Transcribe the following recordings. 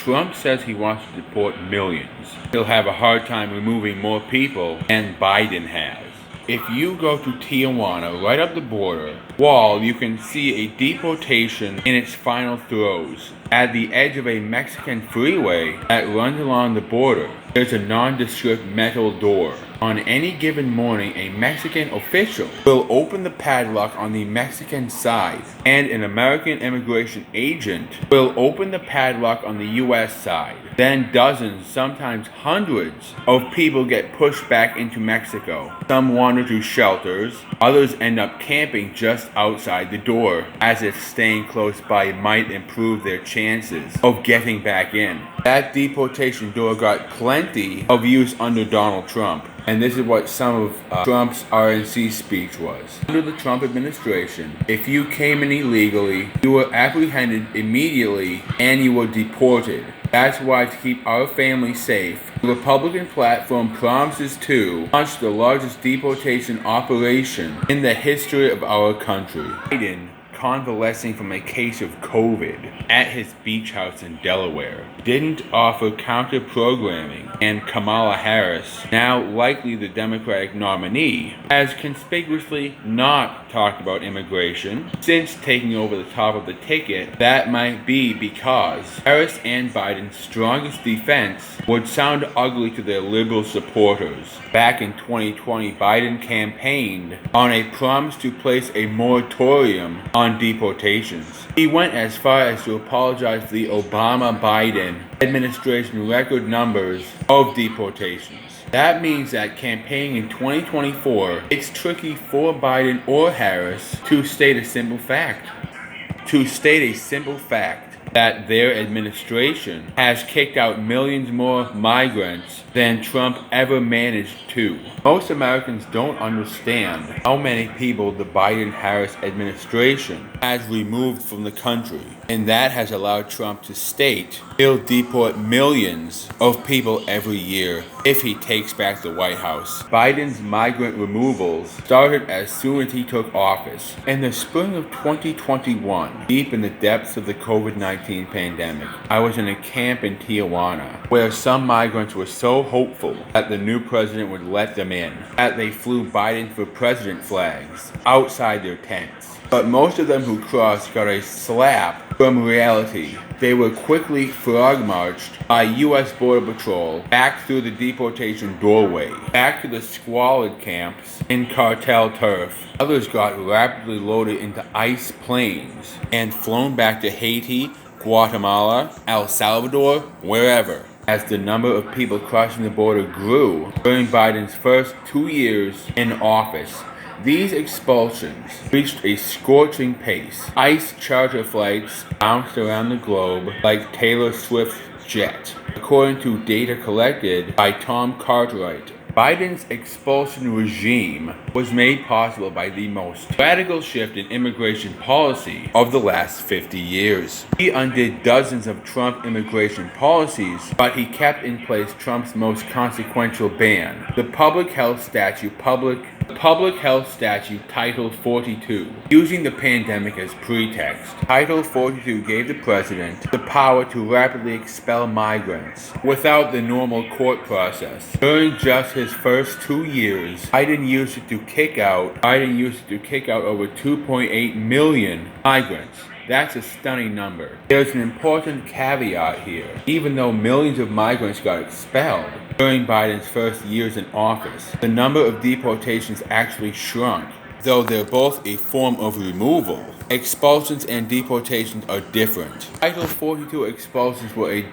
Trump says he wants to deport millions. He'll have a hard time removing more people than Biden has. If you go to Tijuana, right up the border wall, you can see a deportation in its final throes. At the edge of a Mexican freeway that runs along the border, there's a nondescript metal door. On any given morning, a Mexican official will open the padlock on the Mexican side, and an American immigration agent will open the padlock on the U.S. side. Then dozens, sometimes hundreds, of people get pushed back into Mexico. Some wander to shelters, others end up camping just outside the door, as if staying close by might improve their chances of getting back in. That deportation door got plenty of use under Donald Trump. And this is what some of Trump's RNC speech was. Under the Trump administration, if you came in illegally, you were apprehended immediately and you were deported. That's why, to keep our family safe, the Republican platform promises to launch the largest deportation operation in the history of our country. Biden, convalescing from a case of COVID at his beach house in Delaware, didn't offer counter-programming, and Kamala Harris, now likely the Democratic nominee, has conspicuously not talked about immigration since taking over the top of the ticket. That might be because Harris and Biden's strongest defense would sound ugly to their liberal supporters. Back in 2020, Biden campaigned on a promise to place a moratorium on deportations. He went as far as to apologize for the Obama-Biden administration record numbers of deportations. That means that campaigning in 2024, it's tricky for Biden or Harris to state a simple fact. That their administration has kicked out millions more migrants than Trump ever managed to. Most Americans don't understand how many people the Biden-Harris administration has removed from the country, and that has allowed Trump to state he'll deport millions of people every year if he takes back the White House. Biden's migrant removals started as soon as he took office. In the spring of 2021, deep in the depths of the COVID-19 pandemic, I was in a camp in Tijuana where some migrants were so hopeful that the new president would let them in that they flew Biden for president flags outside their tents. But most of them who crossed got a slap from reality. They were quickly frog-marched by U.S. Border Patrol back through the deportation doorway, back to the squalid camps in cartel turf. Others got rapidly loaded into ICE planes and flown back to Haiti, Guatemala, El Salvador, wherever. As the number of people crossing the border grew during Biden's first 2 years in office, these expulsions reached a scorching pace. ICE charter flights bounced around the globe like Taylor Swift's jet. According to data collected by Tom Cartwright, Biden's expulsion regime was made possible by the most radical shift in immigration policy of the last 50 years. He undid dozens of Trump immigration policies, but he kept in place Trump's most consequential ban, the Public Health Statute Title 42. Using the pandemic as pretext, Title 42 gave the president the power to rapidly expel migrants without the normal court process. During just his first 2 years, Biden used it to kick out over 2.8 million migrants. That's a stunning number. There's an important caveat here. Even though millions of migrants got expelled during Biden's first years in office, the number of deportations actually shrunk. Though they're both a form of removal, expulsions and deportations are different. Title 42 expulsions were a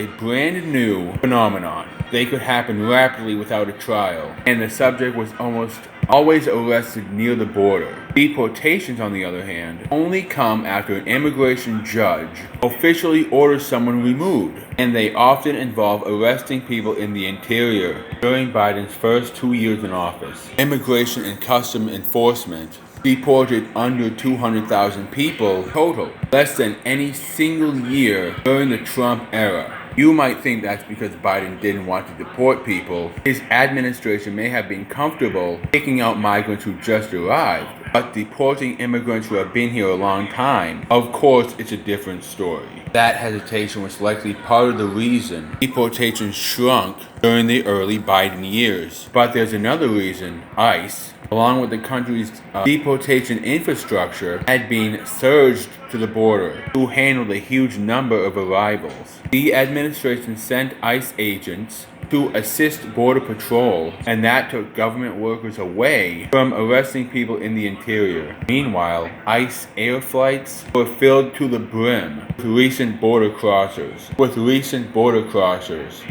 brand new phenomenon. They could happen rapidly without a trial, and the subject was almost always arrested near the border. Deportations, on the other hand, only come after an immigration judge officially orders someone removed, and they often involve arresting people in the interior. During Biden's first 2 years in office, Immigration and Customs Enforcement deported under 200,000 people total, less than any single year during the Trump era. You might think that's because Biden didn't want to deport people. His administration may have been comfortable kicking out migrants who just arrived, But deporting immigrants who have been here a long time, of course, it's a different story. That hesitation was likely part of the reason deportations shrunk during the early Biden years. But there's another reason: ICE, along with the country's deportation infrastructure, had been surged to the border to handle the huge number of arrivals. The administration sent ICE agents to assist Border Patrol, and that took government workers away from arresting people in the interior. Meanwhile, ICE air flights were filled to the brim with recent border crossers.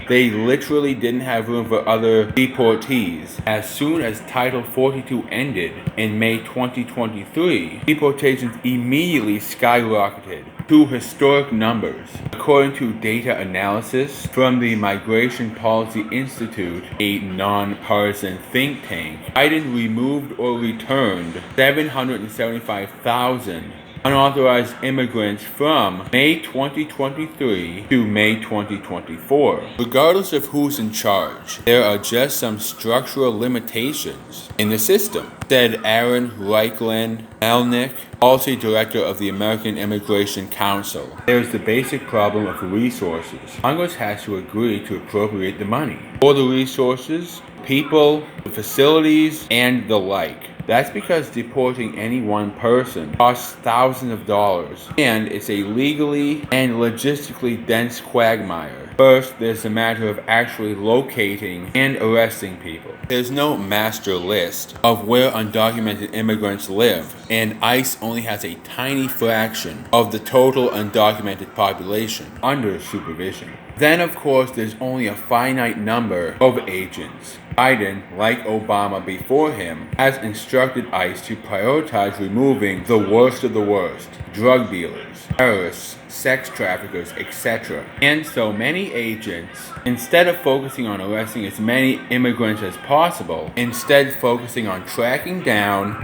They literally didn't have room for other deportees. As soon as Title 42 ended in May 2023, deportations immediately skyrocketed to historic numbers. According to data analysis from the Migration Policy Institute, a nonpartisan think tank, Biden removed or returned 775,000 unauthorized immigrants from May 2023 to May 2024. Regardless of who's in charge, there are just some structural limitations in the system, said Aaron Reichlin-Melnick, policy director of the American Immigration Council. There's the basic problem of resources. Congress has to agree to appropriate the money for the resources, people, the facilities, and the like. That's because deporting any one person costs thousands of dollars, and it's a legally and logistically dense quagmire. First, there's the matter of actually locating and arresting people. There's no master list of where undocumented immigrants live, and ICE only has a tiny fraction of the total undocumented population under supervision. Then, of course, there's only a finite number of agents. Biden, like Obama before him, has instructed ICE to prioritize removing the worst of the worst: drug dealers, terrorists, sex traffickers, etc. And so many agents, instead of focusing on arresting as many immigrants as possible, instead focus on tracking down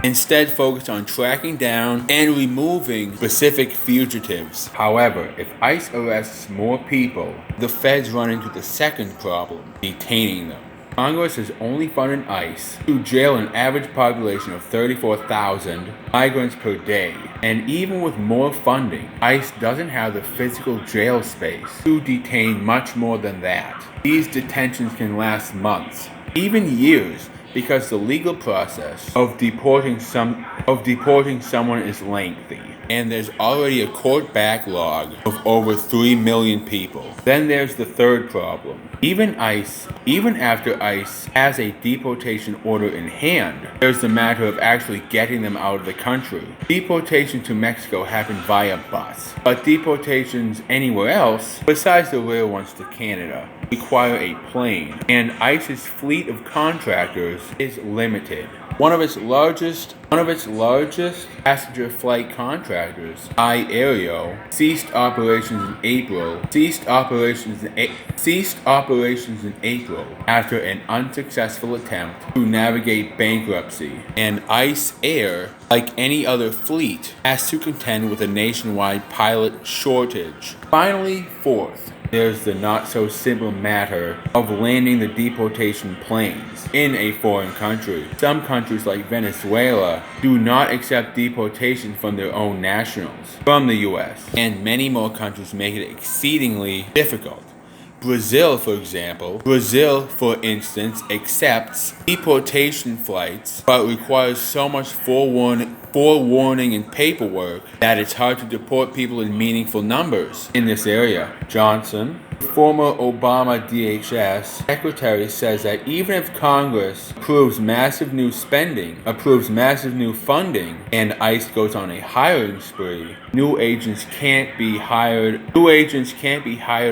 and removing specific fugitives. However, if ICE arrests more people, the feds run into the second problem: detaining them. Congress has only funded ICE to jail an average population of 34,000 migrants per day. And even with more funding, ICE doesn't have the physical jail space to detain much more than that. These detentions can last months, even years, because the legal process of deporting someone is lengthy. And there's already a court backlog of over 3 million people. Then there's the third problem. Even after ICE has a deportation order in hand, there's the matter of actually getting them out of the country. Deportation to Mexico happen via bus, but deportations anywhere else, besides the rare ones to Canada, require a plane, and ICE's fleet of contractors is limited. One of its largest passenger flight contractors, iAereo, ceased operations in April after an unsuccessful attempt to navigate bankruptcy. And ICE Air, like any other fleet, has to contend with a nationwide pilot shortage. Finally, fourth, there's the not-so-simple matter of landing the deportation planes in a foreign country. Some countries like Venezuela do not accept deportation from their own nationals from the U.S., and many more countries make it exceedingly difficult. Brazil, for instance, accepts deportation flights, but requires so much forewarning and paperwork that it's hard to deport people in meaningful numbers in this area. Johnson, former Obama DHS secretary, says that even if Congress approves massive new funding, and ICE goes on a hiring spree, new agents can't be hired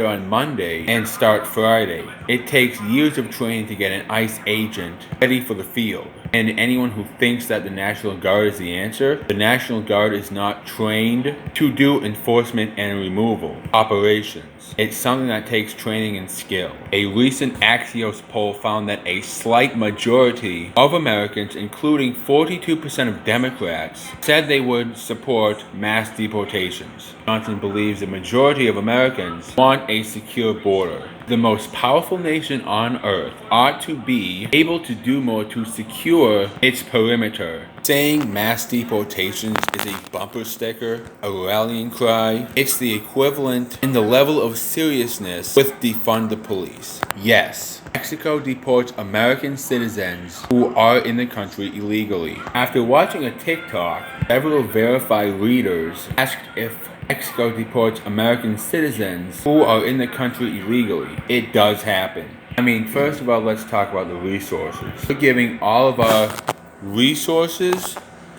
on Monday and start Friday. It takes years of training to get an ICE agent ready for the field. And anyone who thinks that the National Guard is the answer, the National Guard is not trained to do enforcement and removal operations. It's something that takes training and skill. A recent Axios poll found that a slight majority of Americans, including 42% of Democrats, said they would support mass deportations. Johnson believes the majority of Americans want a secure border. the most powerful nation on earth ought to be able to do more to secure its perimeter. Saying mass deportations is a bumper sticker, a rallying cry. It's the equivalent in the level of seriousness with defund the police. Yes, Mexico deports American citizens who are in the country illegally. After watching a TikTok, several verified readers asked if Mexico deports American citizens who are in the country illegally. It does happen. I mean, first of all, let's talk about the resources. We're giving all of our resources,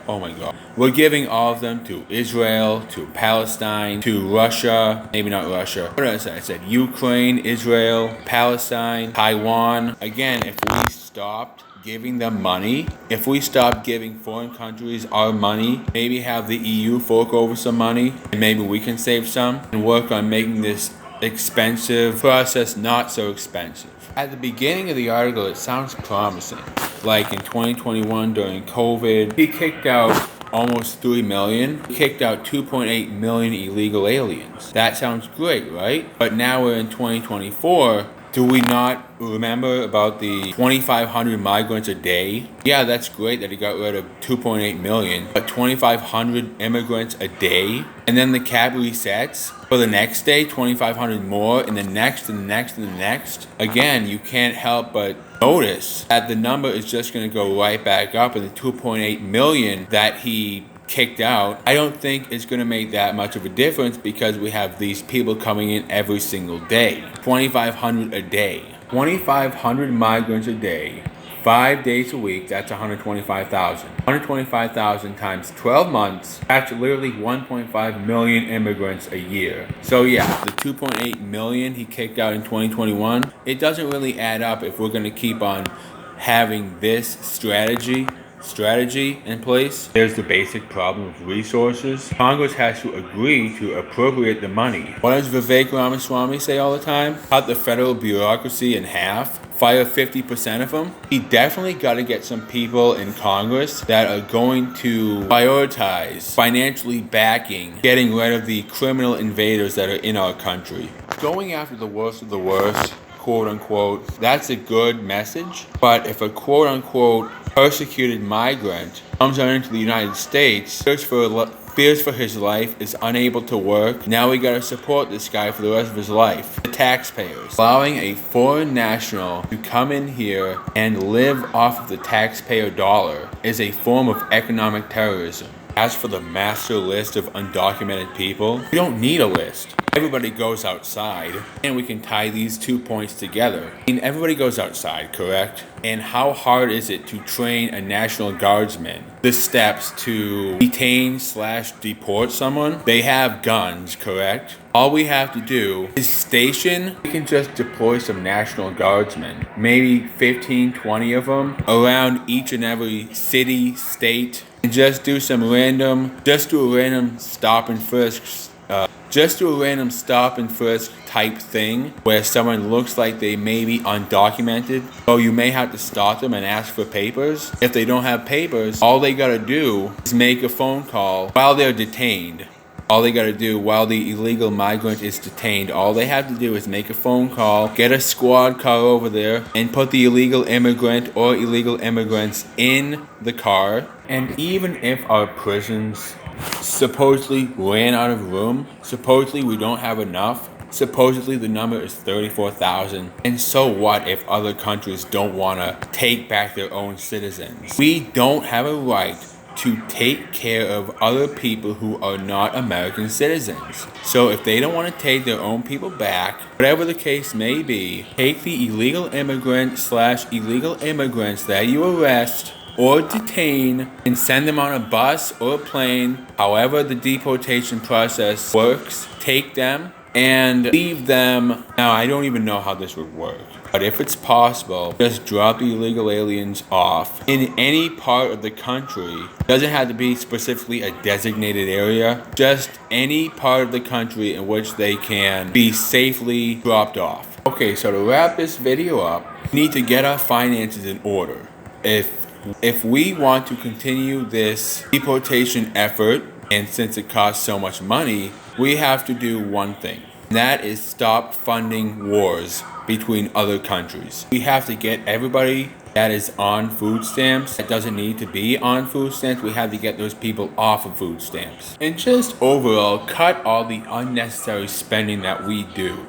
oh my God, we're giving all of them to Israel, to Palestine, to Russia, maybe not Russia. What did I say? I said Ukraine, Israel, Palestine, Taiwan. Again, if we stopped giving them money, if we stop giving foreign countries our money, maybe have the EU fork over some money, and maybe we can save some and work on making this expensive process not so expensive. At the beginning of the article, it sounds promising. Like in 2021 during COVID, he kicked out almost 3 million. He kicked out 2.8 million illegal aliens. That sounds great, right? But now we're in 2024. Do we not remember about the 2,500 migrants a day? Yeah, that's great that he got rid of 2.8 million, but 2,500 immigrants a day? And then the cap resets for the next day, 2,500 more, and the next, and the next, and the next. Again, you can't help but notice that the number is just going to go right back up, and the 2.8 million that he kicked out, I don't think it's going to make that much of a difference because we have these people coming in every single day. 2,500 a day. 2,500 migrants a day. 5 days a week, that's 125,000. 125,000 times 12 months, that's literally 1.5 million immigrants a year. So yeah, the 2.8 million he kicked out in 2021, it doesn't really add up if we're going to keep on having this strategy in place. There's the basic problem of resources. Congress has to agree to appropriate the money. What does Vivek Ramaswamy say all the time? Cut the federal bureaucracy in half. Fire 50% of them. He definitely got to get some people in Congress that are going to prioritize financially backing getting rid of the criminal invaders that are in our country. Going after the worst of the worst, quote unquote, that's a good message. But if a quote unquote persecuted migrant comes on into the United States, fears for his life, is unable to work, now we gotta support this guy for the rest of his life. The taxpayers. Allowing a foreign national to come in here and live off of the taxpayer dollar is a form of economic terrorism. As for the master list of undocumented people, we don't need a list. Everybody goes outside, and we can tie these 2 points together. I mean, everybody goes outside, correct? And how hard is it to train a National Guardsman? The steps to detain/deport someone? They have guns, correct? All we have to do is station, we can just deploy some National Guardsmen, maybe 15, 20 of them, around each and every city, state, and just do a random stop and frisk type thing where someone looks like they may be undocumented. So you may have to stop them and ask for papers. If they don't have papers, all they gotta do is make a phone call while they're detained. All they gotta do while the illegal migrant is detained, all they have to do is make a phone call, get a squad car over there, and put the illegal immigrant or illegal immigrants in the car. And even if our prisons supposedly ran out of room, supposedly we don't have enough, supposedly the number is 34,000, and so what if other countries don't want to take back their own citizens? We don't have a right to take care of other people who are not American citizens. So if they don't want to take their own people back, whatever the case may be, take the illegal immigrant/illegal immigrants that you arrest or detain and send them on a bus or a plane, however the deportation process works, take them and leave them. Now, I don't even know how this would work, but if it's possible, just drop the illegal aliens off in any part of the country. Doesn't have to be specifically a designated area, just any part of the country in which they can be safely dropped off. Okay, so to wrap this video up, we need to get our finances in order. If we want to continue this deportation effort, and since it costs so much money, we have to do one thing. That is stop funding wars between other countries. We have to get everybody that is on food stamps, that doesn't need to be on food stamps, we have to get those people off of food stamps. And just overall, cut all the unnecessary spending that we do.